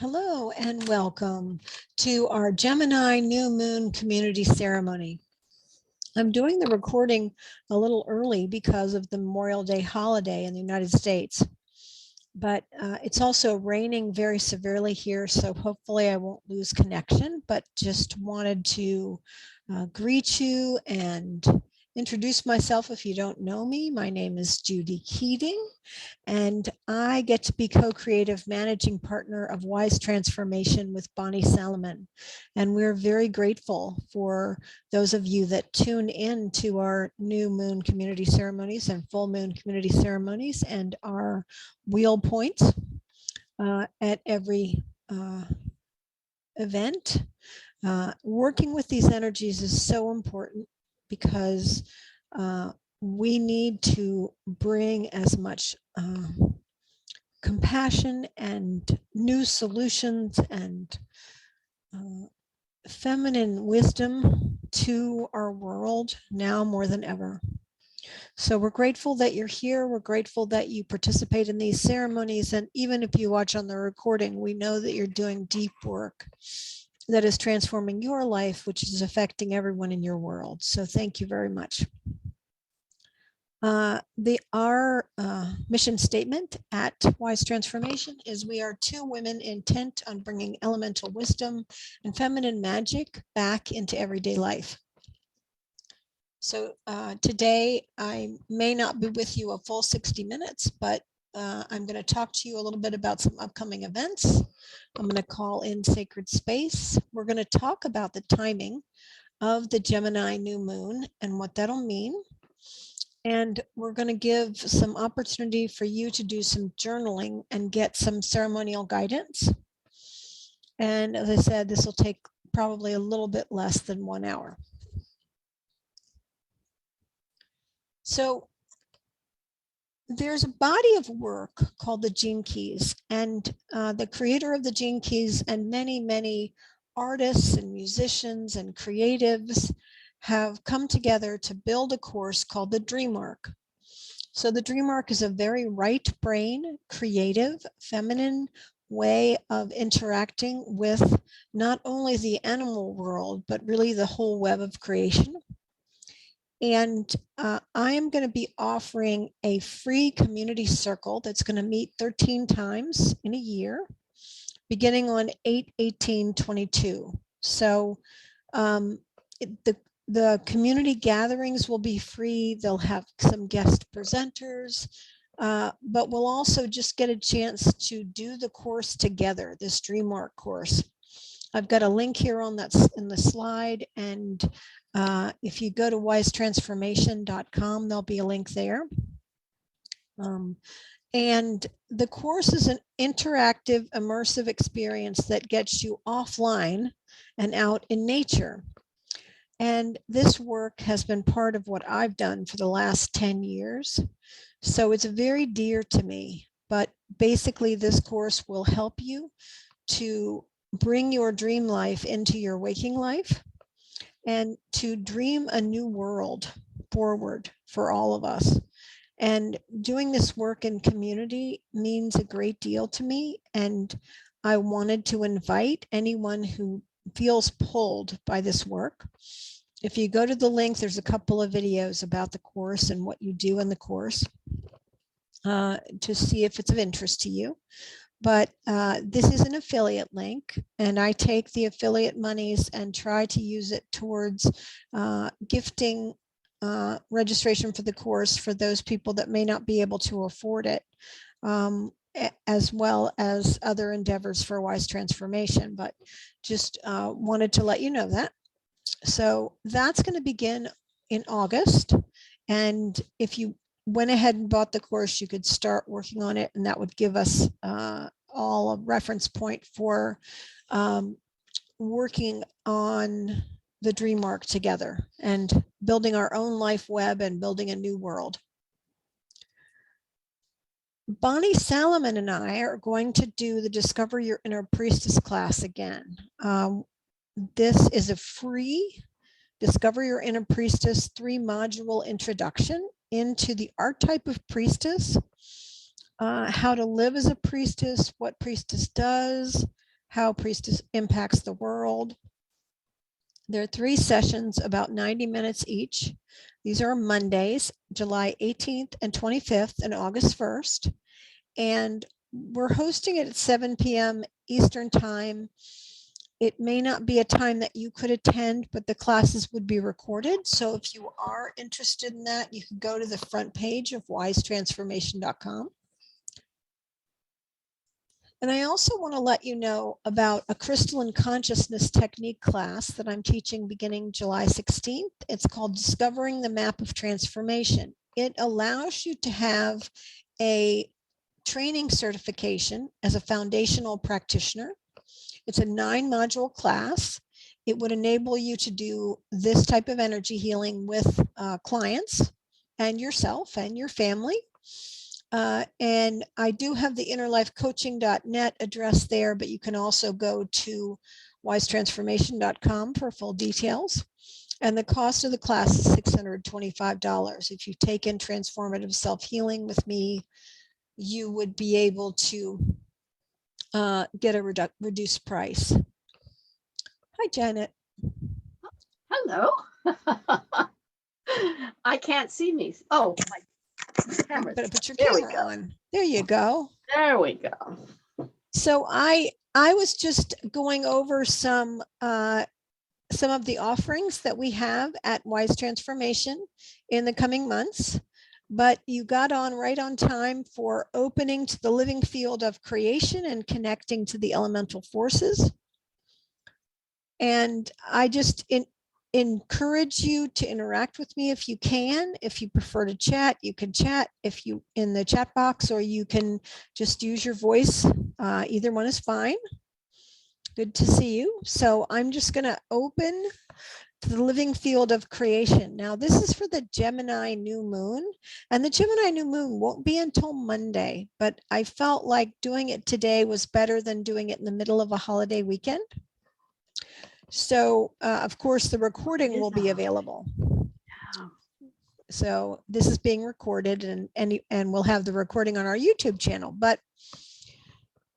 Hello and welcome to our Gemini New Moon Community Ceremony. I'm doing the recording a little early because of the Memorial Day holiday in the United States, but it's also raining very severely here, so hopefully I won't lose connection, but just wanted to greet you and introduce myself if you don't know me. My name is Judy Keating, and I get to be co-creative managing partner of Wise Transformation with Bonnie Salomon. And we're very grateful for those of you that tune in to our new moon community ceremonies and full moon community ceremonies and our wheel points at every event. Working with these energies is so important because we need to bring as much compassion and new solutions and feminine wisdom to our world now more than ever. So we're grateful that you're here. We're grateful that you participate in these ceremonies. And even if you watch on the recording, we know that you're doing deep work that is transforming your life, which is affecting everyone in your world. So thank you very much. Our mission statement at Wise Transformation is we are two women intent on bringing elemental wisdom and feminine magic back into everyday life. So today I may not be with you a full 60 minutes, but I'm going to talk to you a little bit about some upcoming events. I'm going to call in Sacred Space. We're going to talk about the timing of the Gemini new moon and what that'll mean. And we're going to give some opportunity for you to do some journaling and get some ceremonial guidance. And as I said, this will take probably a little bit less than 1 hour. So there's a body of work called the Gene Keys, and the creator of the Gene Keys and many, many artists and musicians and creatives have come together to build a course called the Dream Arc. So the Dream Arc is a very right brain, creative, feminine way of interacting with not only the animal world, but really the whole web of creation. And I am going to be offering a free community circle that's going to meet 13 times in a year, beginning on 8/18/22. So the community gatherings will be free. They'll have some guest presenters, but we'll also just get a chance to do the course together, this Dream Arc course. I've got a link here on that in the slide, and if you go to wisetransformation.com, there'll be a link there. And the course is an interactive, immersive experience that gets you offline and out in nature. And this work has been part of what I've done for the last 10 years. So it's very dear to me, but basically this course will help you to bring your dream life into your waking life and to dream a new world forward for all of us. And doing this work in community means a great deal to me. And I wanted to invite anyone who feels pulled by this work. If you go to the link, there's a couple of videos about the course and what you do in the course to see if it's of interest to you. But this is an affiliate link, and I take the affiliate monies and try to use it towards gifting registration for the course for those people that may not be able to afford it, as well as other endeavors for Wise Transformation. But just wanted to let you know that. So that's going to begin in August. And if you went ahead and bought the course, you could start working on it, and that would give us all a reference point for working on the Dream Arc together and building our own life web and building a new world. Bonnie Salomon and I are going to do the Discover Your Inner Priestess class again. This is a free Discover Your Inner Priestess 3-module introduction into the archetype of priestess, how to live as a priestess, what priestess does, how Priestess impacts the world. There are 3 sessions, about 90 minutes each. These are Mondays, July 18th and 25th and August 1st. And we're hosting it at 7 p.m. Eastern time. It may not be a time that you could attend, but the classes would be recorded. So if you are interested in that, you can go to the front page of wisetransformation.com. And I also want to let you know about a crystalline consciousness technique class that I'm teaching beginning July 16th. It's called Discovering the Map of Transformation. It allows you to have a training certification as a foundational practitioner. It's a 9-module class. It would enable you to do this type of energy healing with clients and yourself and your family. And I do have the innerlifecoaching.net address there, but you can also go to wisetransformation.com for full details. And the cost of the class is $625. If you take in transformative self-healing with me, you would be able to get a reduced price. Hi, Janet. Hello. I can't see me. Oh, my camera. Better put your camera on. There you go. There we go. So I was just going over some of the offerings that we have at Wise Transformation in the coming months, but you got on right on time for opening to the living field of creation and connecting to the elemental forces. And I just encourage you to interact with me if you can. If you prefer to chat, you can chat if you in the chat box, or you can just use your voice. Either one is fine. Good to see you. So I'm just going to open to the living field of creation. Now, this is for the Gemini new moon, and the Gemini new moon won't be until Monday, but I felt like doing it today was better than doing it in the middle of a holiday weekend. So, of course, the recording will be available. So this is being recorded, and we'll have the recording on our YouTube channel. But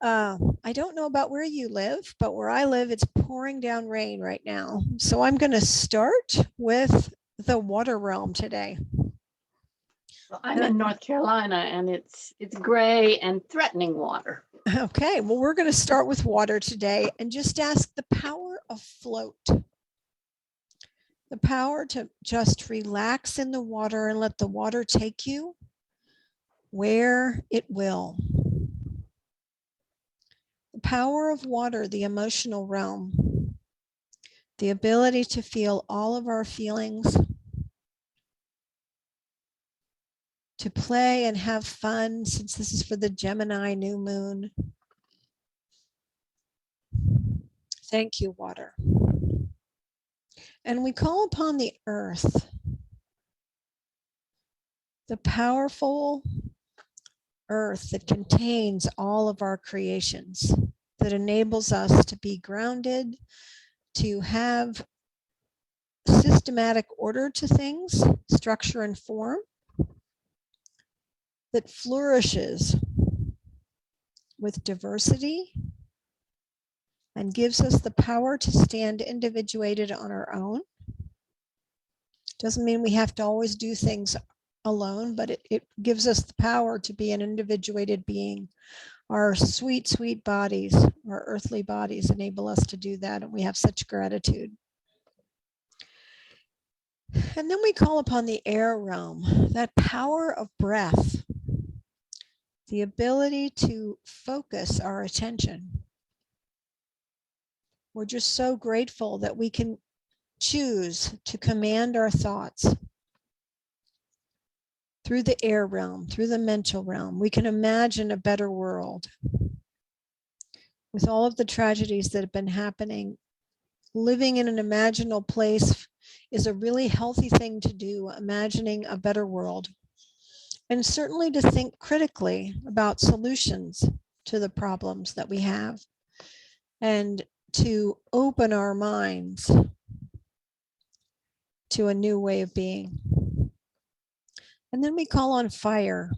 I don't know about where you live, but where I live, it's pouring down rain right now. So I'm going to start with the water realm today. Well, I'm in North Carolina, and it's gray and threatening water. Okay, well, we're going to start with water today and just ask the power of float. The power to just relax in the water and let the water take you where it will. The power of water, the emotional realm, the ability to feel all of our feelings, to play and have fun, since this is for the Gemini new moon. Thank you, water. And we call upon the earth, the powerful earth that contains all of our creations, that enables us to be grounded, to have systematic order to things, structure and form, that flourishes with diversity and gives us the power to stand individuated on our own. Doesn't mean we have to always do things alone, but it gives us the power to be an individuated being. Our sweet, sweet bodies, our earthly bodies enable us to do that, and we have such gratitude. And then we call upon the air realm, that power of breath, the ability to focus our attention. We're just so grateful that we can choose to command our thoughts through the air realm, through the mental realm. We can imagine a better world. With all of the tragedies that have been happening, living in an imaginal place is a really healthy thing to do, imagining a better world. And certainly to think critically about solutions to the problems that we have, and to open our minds to a new way of being. And then we call on fire,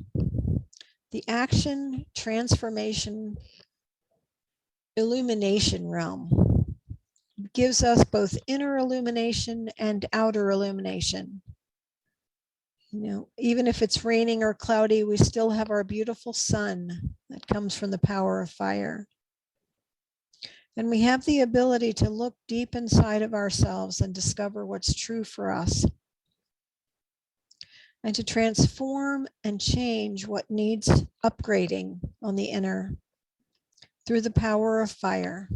the action, transformation, illumination realm. It gives us both inner illumination and outer illumination. You know, even if it's raining or cloudy, we still have our beautiful sun that comes from the power of fire. And we have the ability to look deep inside of ourselves and discover what's true for us, and to transform and change what needs upgrading on the inner through the power of fire.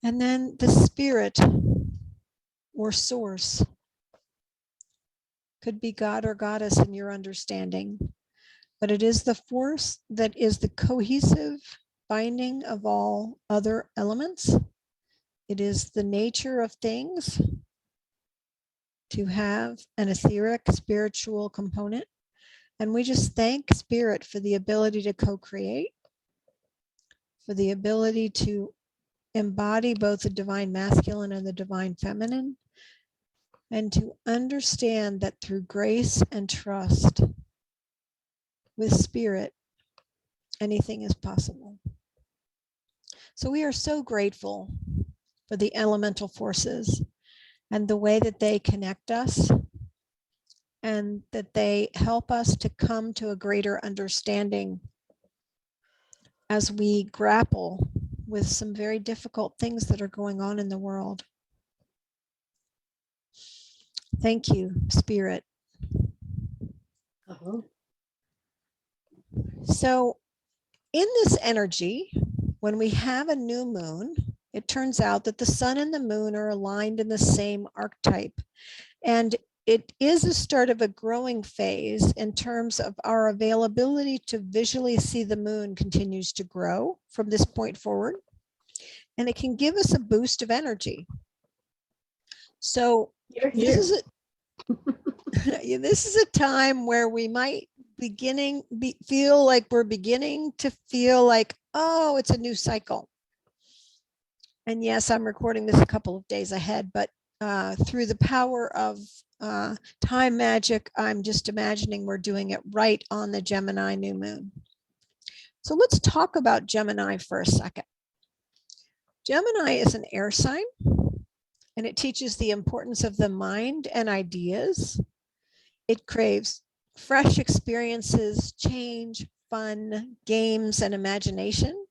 And then the spirit or source could be God or goddess in your understanding, but it is the force that is the cohesive binding of all other elements. It is the nature of things to have an etheric spiritual component. And we just thank Spirit for the ability to co-create, for the ability to embody both the divine masculine and the divine feminine, and to understand that through grace and trust with Spirit, anything is possible. So we are so grateful for the elemental forces and the way that they connect us, and that they help us to come to a greater understanding as we grapple with some very difficult things that are going on in the world. Thank you, Spirit. Oh, So in this energy, when we have a new moon, it turns out that the sun and the moon are aligned in the same archetype. And it is a start of a growing phase in terms of our availability to visually see the moon continues to grow from this point forward. And it can give us a boost of energy. So here, this is this is a time where we might feel like we're beginning to feel like, oh, it's a new cycle. And yes, I'm recording this a couple of days ahead, but through the power of time magic, I'm just imagining we're doing it right on the Gemini new moon. So let's talk about Gemini for a second. Gemini is an air sign, and it teaches the importance of the mind and ideas. It craves fresh experiences, change, fun, games, and imagination.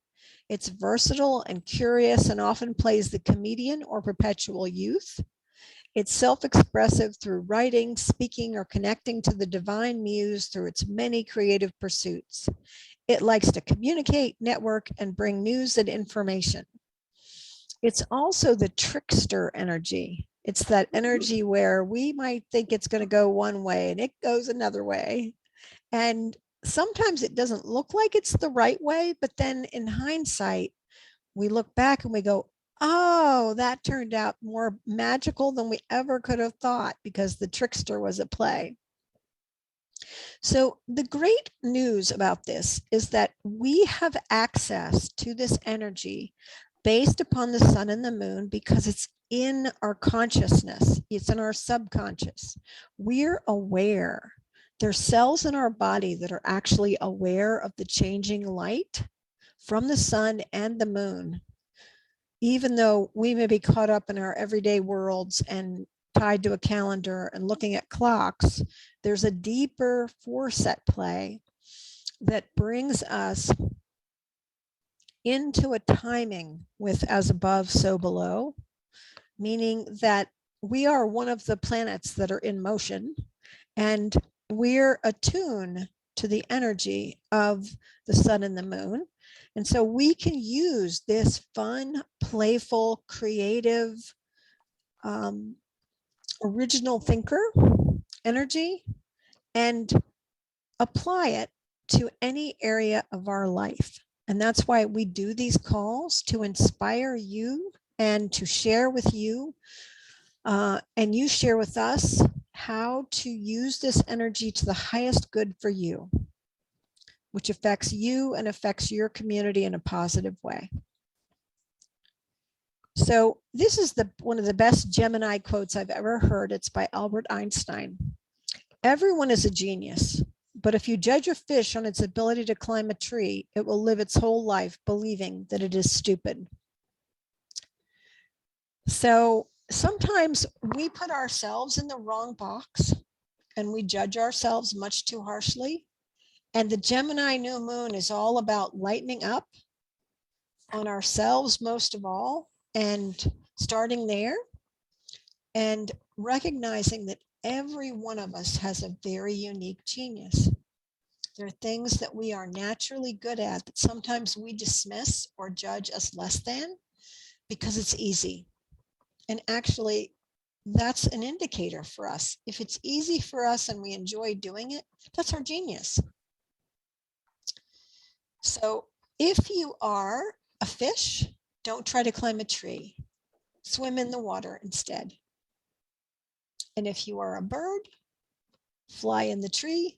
It's versatile and curious and often plays the comedian or perpetual youth. It's self-expressive through writing, speaking, or connecting to the divine muse through its many creative pursuits. It likes to communicate, network, and bring news and information. It's also the trickster energy. It's that energy where we might think it's going to go one way and it goes another way. And sometimes it doesn't look like it's the right way, but then in hindsight, we look back and we go, oh, that turned out more magical than we ever could have thought because the trickster was at play. So the great news about this is that we have access to this energy based upon the sun and the moon because it's in our consciousness. It's in our subconscious. We're aware. There's cells in our body that are actually aware of the changing light from the sun and the moon. Even though we may be caught up in our everyday worlds and tied to a calendar and looking at clocks, there's a deeper force at play that brings us into a timing with as above, so below, meaning that we are one of the planets that are in motion, and we're attuned to the energy of the sun and the moon. And so we can use this fun, playful, creative, original thinker energy and apply it to any area of our life. And that's why we do these calls, to inspire you and to share with you, and you share with us how to use this energy to the highest good for you, which affects you and affects your community in a positive way. So this is one of the best Gemini quotes I've ever heard. It's by Albert Einstein. Everyone is a genius, But if you judge a fish on its ability to climb a tree, it will live its whole life believing that it is stupid. So sometimes we put ourselves in the wrong box and we judge ourselves much too harshly. And the Gemini new moon is all about lightening up on ourselves most of all, and starting there and recognizing that every one of us has a very unique genius. There are things that we are naturally good at that sometimes we dismiss or judge as less than because it's easy. And actually, that's an indicator for us. If it's easy for us and we enjoy doing it, that's our genius. So if you are a fish, don't try to climb a tree. Swim in the water instead. And if you are a bird, fly in the tree,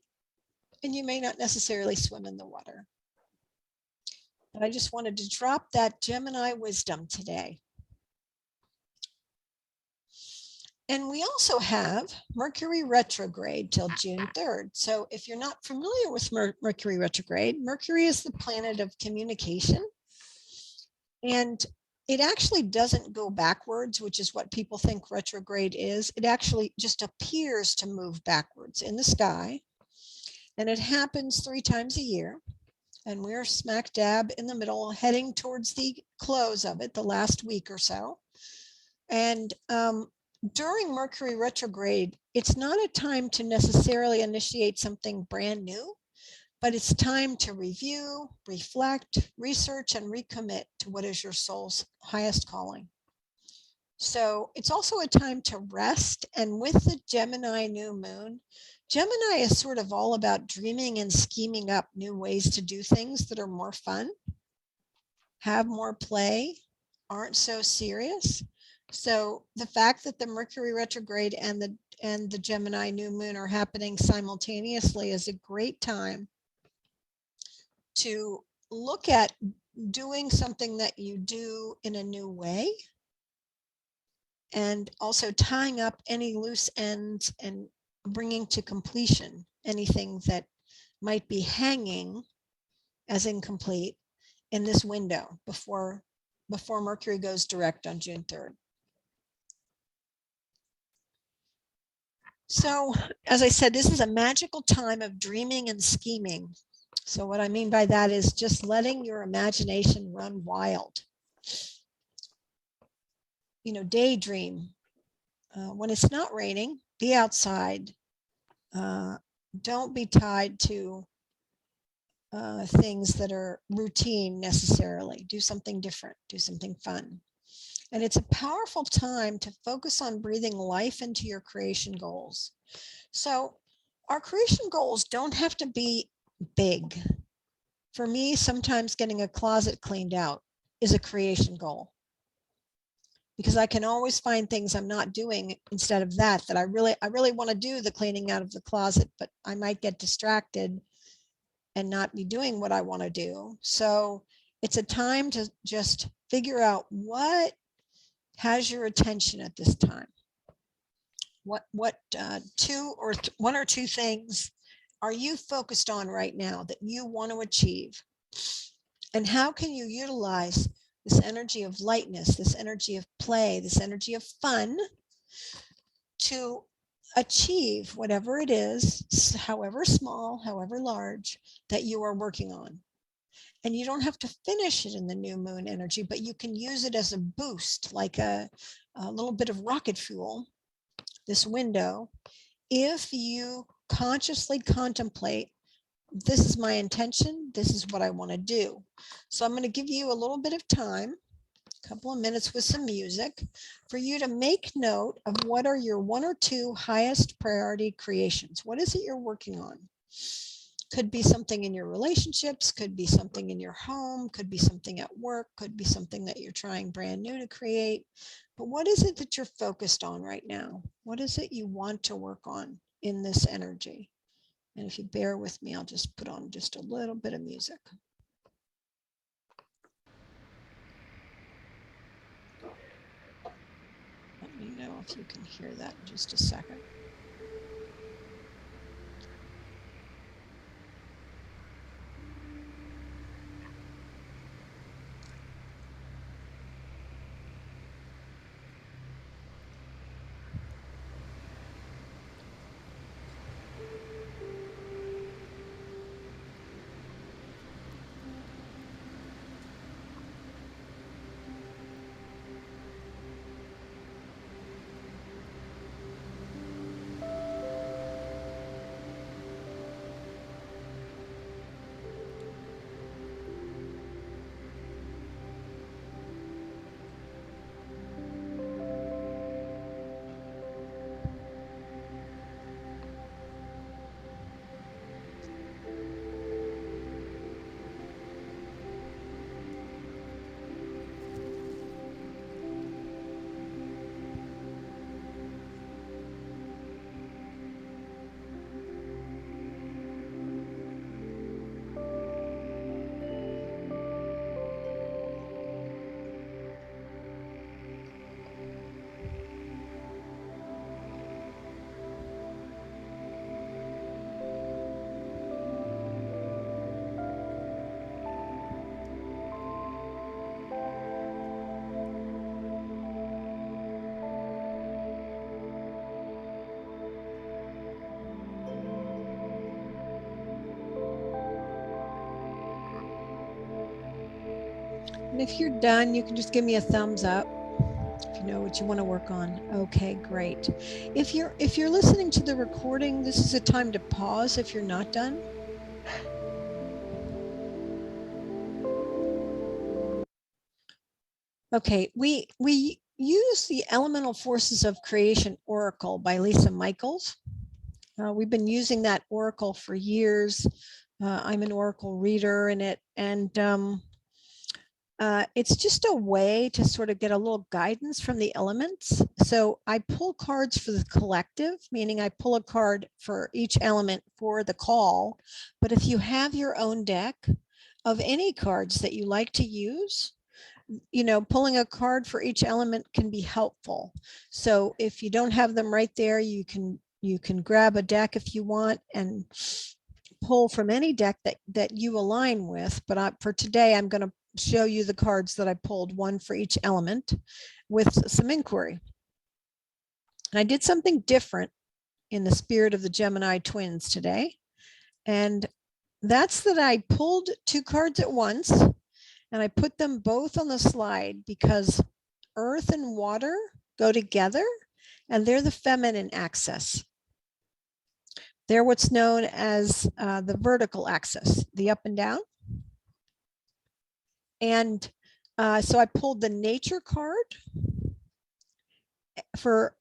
and you may not necessarily swim in the water. But I just wanted to drop that Gemini wisdom today. And we also have Mercury retrograde till June 3rd. So if you're not familiar with Mercury retrograde, Mercury is the planet of communication. And it actually doesn't go backwards, which is what people think retrograde is. It actually just appears to move backwards in the sky. And it happens 3 times a year. And we're smack dab in the middle, heading towards the close of it, the last week or so. And during Mercury retrograde, it's not a time to necessarily initiate something brand new, but it's time to review, reflect, research, and recommit to what is your soul's highest calling. So it's also a time to rest. And with the Gemini new moon, Gemini is sort of all about dreaming and scheming up new ways to do things that are more fun, have more play, aren't so serious. So the fact that the Mercury retrograde and the Gemini new moon are happening simultaneously is a great time to look at doing something that you do in a new way, and also tying up any loose ends and bringing to completion anything that might be hanging as incomplete in this window before Mercury goes direct on June 3rd. So, as I said, this is a magical time of dreaming and scheming. So what I mean by that is just letting your imagination run wild. You know, daydream. When it's not raining, be outside. Don't be tied to things that are routine necessarily. Do something different, do something fun. And it's a powerful time to focus on breathing life into your creation goals. So our creation goals don't have to be big. For me, sometimes getting a closet cleaned out is a creation goal, because I can always find things I'm not doing instead of that I really want to do the cleaning out of the closet, but I might get distracted and not be doing what I want to do. So it's a time to just figure out what has your attention at this time. What one or two things are you focused on right now that you want to achieve? And how can you utilize this energy of lightness, this energy of play, this energy of fun to achieve whatever it is, however small, however large, that you are working on? And you don't have to finish it in the new moon energy, but you can use it as a boost, like a little bit of rocket fuel, this window, if you consciously contemplate, this is my intention, this is what I want to do. So I'm going to give you a little bit of time, a couple of minutes with some music, for you to make note of what are your 1 or 2 highest priority creations. What is it you're working on? Could be something in your relationships, could be something in your home, could be something at work, could be something that you're trying brand new to create. But what is it that you're focused on right now? What is it you want to work on in this energy? And if you bear with me, I'll just put on just a little bit of music. Let me know if you can hear that in just a second. And if you're done, you can just give me a thumbs up if you know what you want to work on. Okay, great. If you're listening to the recording, this is a time to pause if you're not done. Okay, we use the Elemental Forces of Creation Oracle by Lisa Michaels. We've been using that oracle for years. I'm an oracle reader in it, and it's just a way to sort of get a little guidance from the elements. So I pull cards for the collective, meaning I pull a card for each element for the call. But if you have your own deck of any cards that you like to use, you know, pulling a card for each element can be helpful. So if you don't have them right there, you can grab a deck if you want and pull from any deck that you align with. But for today, I'm going to show you the cards that I pulled, one for each element with some inquiry. And I did something different in the spirit of the Gemini twins today. And that's that I pulled two cards at once and I put them both on the slide because earth and water go together and they're the feminine axis. They're what's known as the vertical axis, the up and down. And so I pulled the nature card for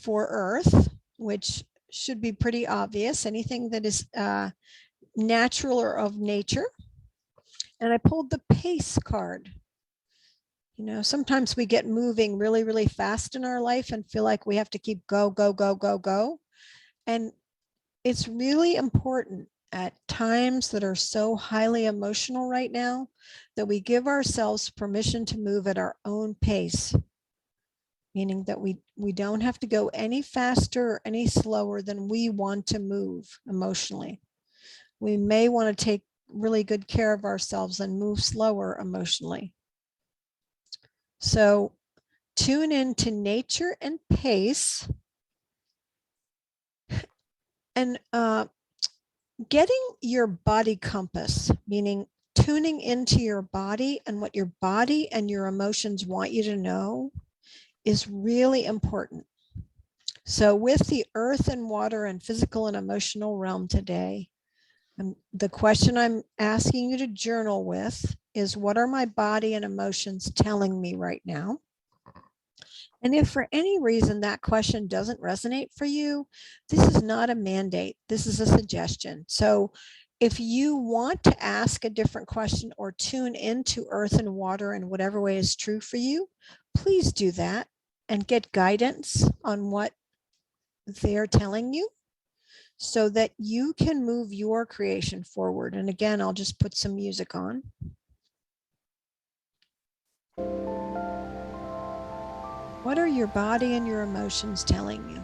earth, which should be pretty obvious, anything that is natural or of nature. And I pulled the pace card. You know, sometimes we get moving really, really fast in our life and feel like we have to keep go, go, go, go, go. And it's really important at times that are so highly emotional right now that we give ourselves permission to move at our own pace, meaning that we don't have to go any faster or any slower than we want to move emotionally. We may want to take really good care of ourselves and move slower emotionally. So tune into nature and pace, and getting your body compass, meaning tuning into your body and what your body and your emotions want you to know, is really important. So with the earth and water and physical and emotional realm today, the question I'm asking you to journal with is, what are my body and emotions telling me right now? And if for any reason that question doesn't resonate for you, this is not a mandate. This is a suggestion. So if you want to ask a different question or tune into earth and water in whatever way is true for you, please do that and get guidance on what they're telling you so that you can move your creation forward. And again, I'll just put some music on. What are your body and your emotions telling you?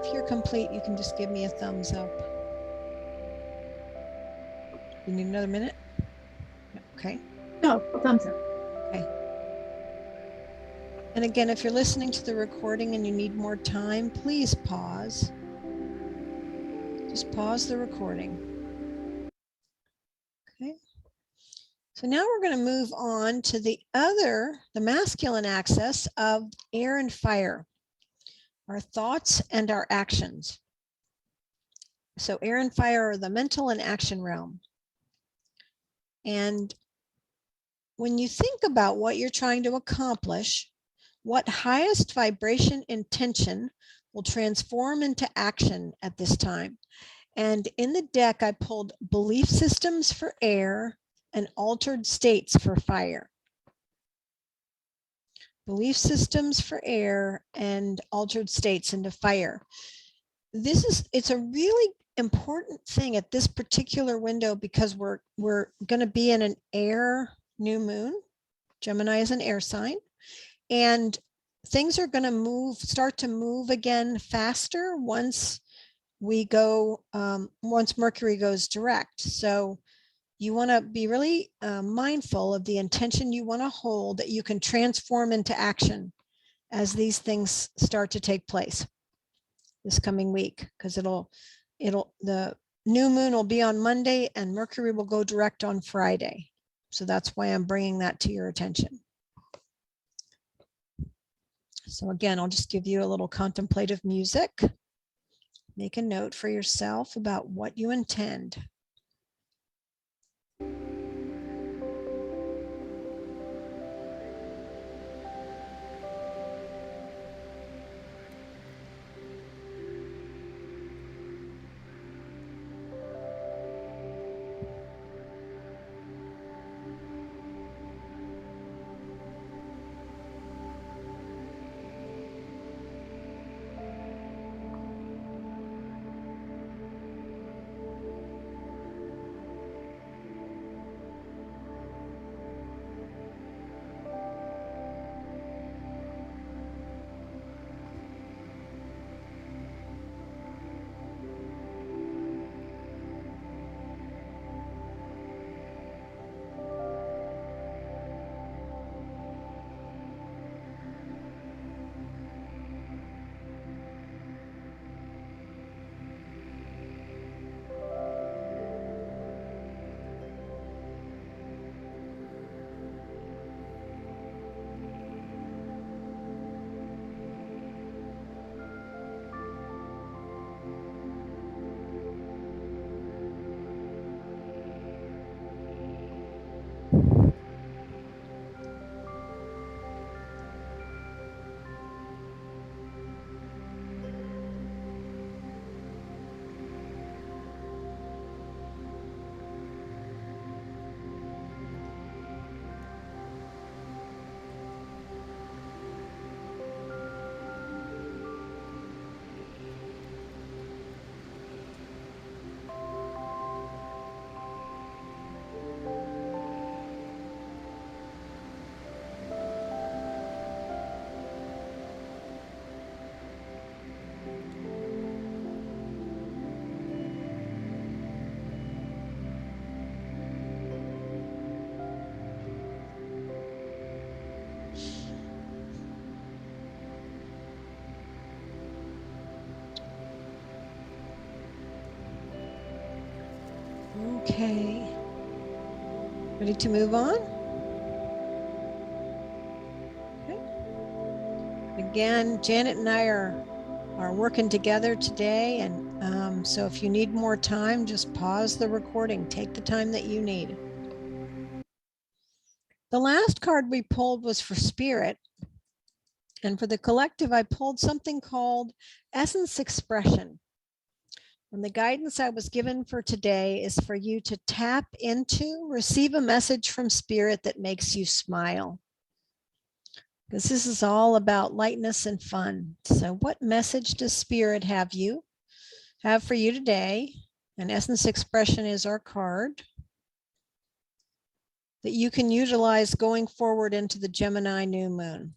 if you're complete, you can just give me a thumbs up. You need another minute? Okay. No, thumbs up. Okay. And again, if you're listening to the recording and you need more time, please pause. Just pause the recording. Okay. So now we're going to move on to the masculine axis of air and fire, our thoughts and our actions. So air and fire are the mental and action realm. And when you think about what you're trying to accomplish, what highest vibration intention will transform into action at this time? And in the deck, I pulled belief systems for air and altered states for fire. Belief systems for air and altered states into fire. It's a really important thing at this particular window because we're going to be in an air new moon. Gemini is an air sign, and things are going to start to move again faster once once Mercury goes direct. So you want to be really mindful of the intention you want to hold that you can transform into action as these things start to take place this coming week, because the new moon will be on Monday and Mercury will go direct on Friday. So that's why I'm bringing that to your attention. So again, I'll just give you a little contemplative music. Make a note for yourself about what you intend. Okay. Ready to move on? Okay. Again, Janet and I are working together today, and so if you need more time, just pause the recording. Take the time that you need. The last card we pulled was for spirit, and for the collective, I pulled something called essence expression. And the guidance I was given for today is for you to tap into, receive a message from spirit that makes you smile. Because this is all about lightness and fun. So what message does spirit have for you today? And essence expression is our card that you can utilize going forward into the Gemini new moon.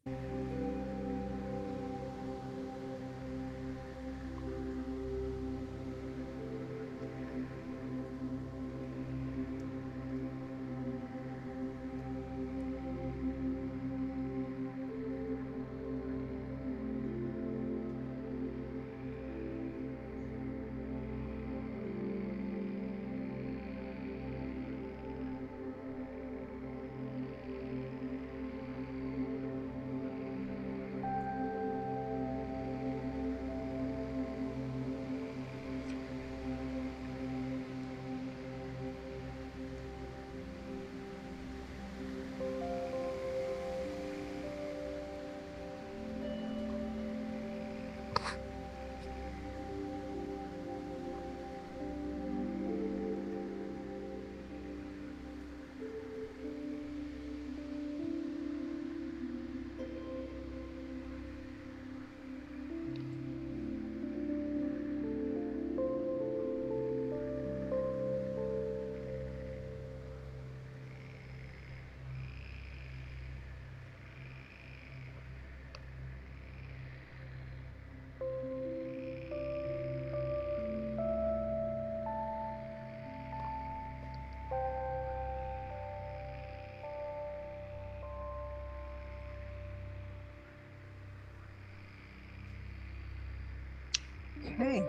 Okay.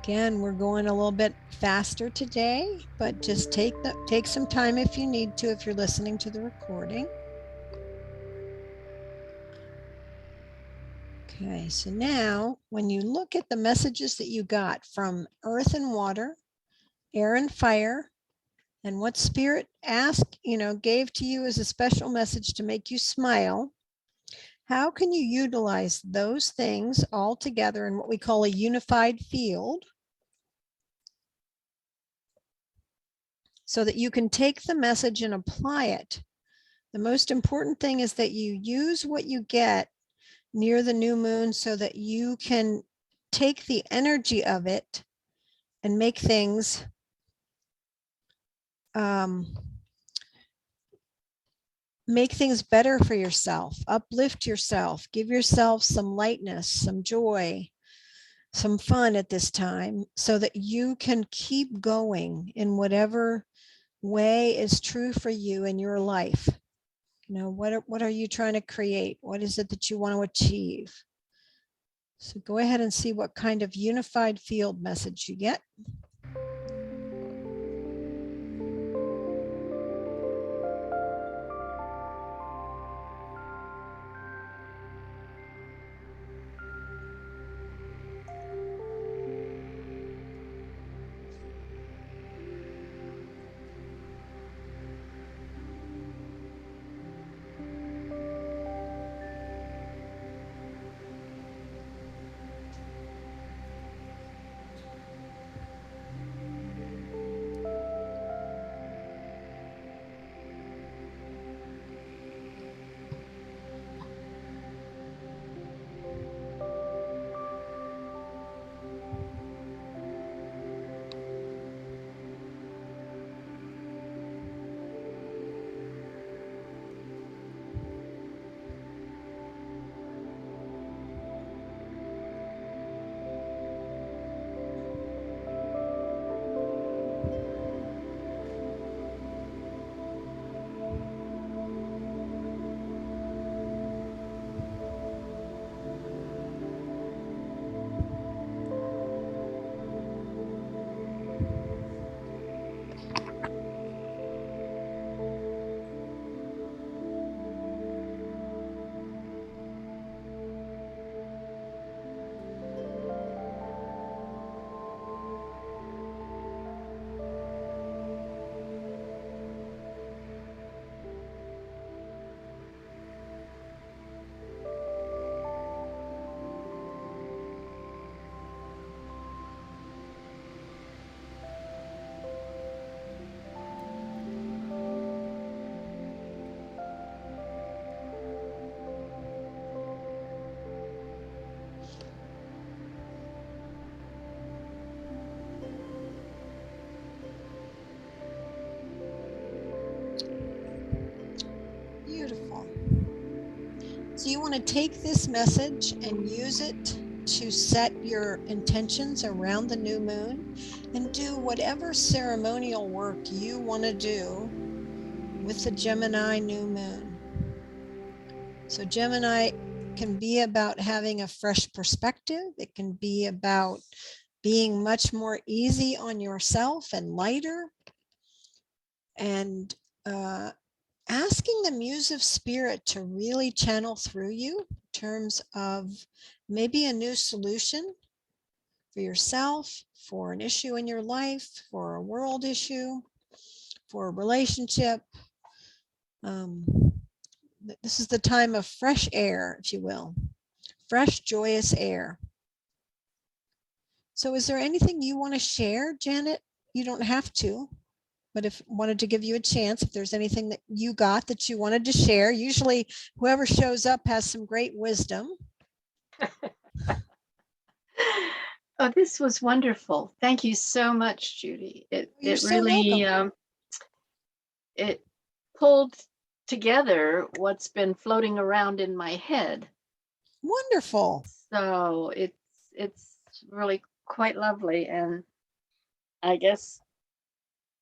Again, we're going a little bit faster today, but just take some time if you need to, if you're listening to the recording. Okay, so now when you look at the messages that you got from earth and water, air and fire, and what spirit asked, gave to you as a special message to make you smile, how can you utilize those things all together in what we call a unified field so that you can take the message and apply it? The most important thing is that you use what you get near the new moon so that you can take the energy of it and make things better for yourself, uplift yourself, give yourself some lightness, some joy, some fun at this time so that you can keep going in whatever way is true for you in your life. What are you trying to create? What is it that you want to achieve? So go ahead and see what kind of unified field message you get. Beautiful. So you want to take this message and use it to set your intentions around the new moon and do whatever ceremonial work you want to do with the Gemini new moon. So Gemini can be about having a fresh perspective. It can be about being much more easy on yourself and lighter, and asking the muse of spirit to really channel through you in terms of maybe a new solution for yourself, for an issue in your life, for a world issue, for a relationship. This is the time of fresh air, if you will, fresh, joyous air. So is there anything you want to share, Janet? You don't have to, but if wanted to give you a chance, if there's anything that you got that you wanted to share. Usually whoever shows up has some great wisdom. Oh, this was wonderful. Thank you so much, Judy. You're It so really welcome. it pulled together what's been floating around in my head. Wonderful. So it's really quite lovely. And I guess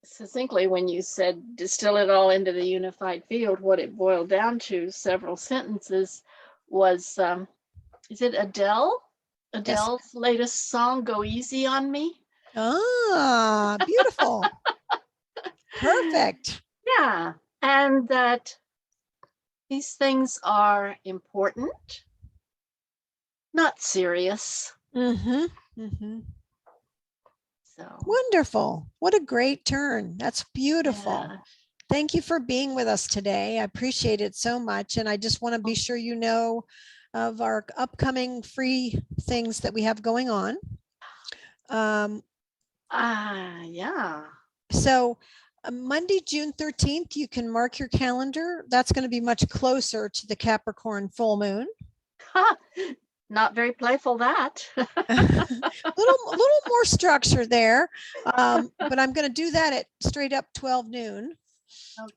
succinctly, when you said distill it all into the unified field, what it boiled down to, several sentences, was is it Adele? Yes. Adele's latest song, Go Easy on Me. Ah, beautiful. Perfect. Yeah. And that these things are important, not serious. Mm-hmm. Mm-hmm. So, Wonderful. What a great turn. That's beautiful. yeah. Thank you for being with us today. I appreciate it so much. And I just want to be sure you know of our upcoming free things that we have going on. Yeah. So Monday, June 13th, you can mark your calendar. That's going to be much closer to the Capricorn full moon. Not very playful, that. little more structure there. But I'm going to do that at straight up 12 noon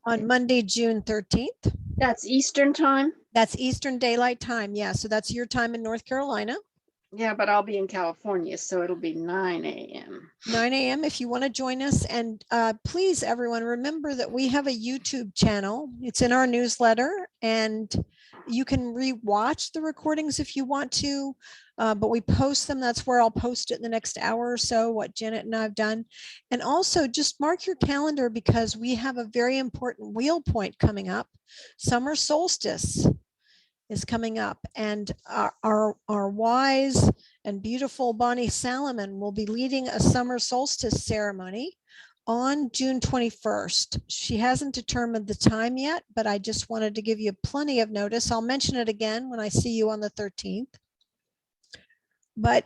on Monday, June 13th. That's Eastern time. That's Eastern Daylight Time. Yeah. So that's your time in North Carolina. Yeah, but I'll be in California, so it'll be 9 a.m. 9 a.m. if you want to join us. And please, everyone, remember that we have a YouTube channel. It's in our newsletter, and you can re-watch the recordings if you want to, but we post them. That's where I'll post it in the next hour or so, what Janet and I have done. And also just mark your calendar, because we have a very important wheel point coming up. Summer solstice is coming up, and our wise and beautiful Bonnie Salomon will be leading a summer solstice ceremony on June 21st. She hasn't determined the time yet, but I just wanted to give you plenty of notice. I'll mention it again when I see you on the 13th. But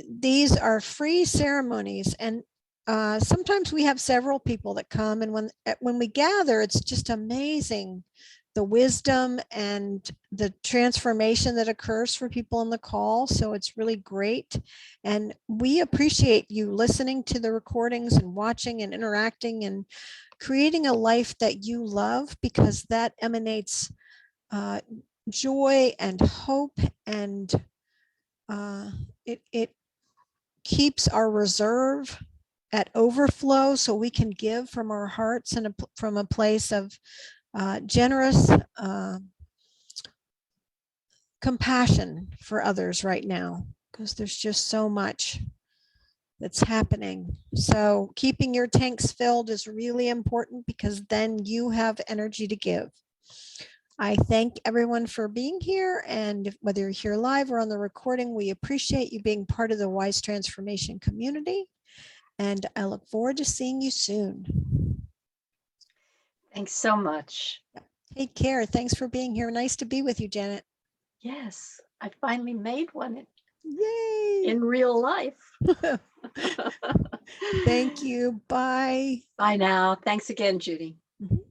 these are free ceremonies, and sometimes we have several people that come, and when we gather, it's just amazing the wisdom and the transformation that occurs for people on the call. So it's really great. And we appreciate you listening to the recordings and watching and interacting and creating a life that you love, because that emanates joy and hope, and it keeps our reserve at overflow, so we can give from our hearts and from a place of generous compassion for others right now, because there's just so much that's happening. So keeping your tanks filled is really important, because then you have energy to give. I thank everyone for being here, and whether you're here live or on the recording, we appreciate you being part of the Wise Transformation community, and I look forward to seeing you soon. Thanks so much. Take care. Thanks for being here. Nice to be with you, Janet. Yes, I finally made one Yay. in real life. Thank you. Bye. Bye now. Thanks again, Judy. Mhm.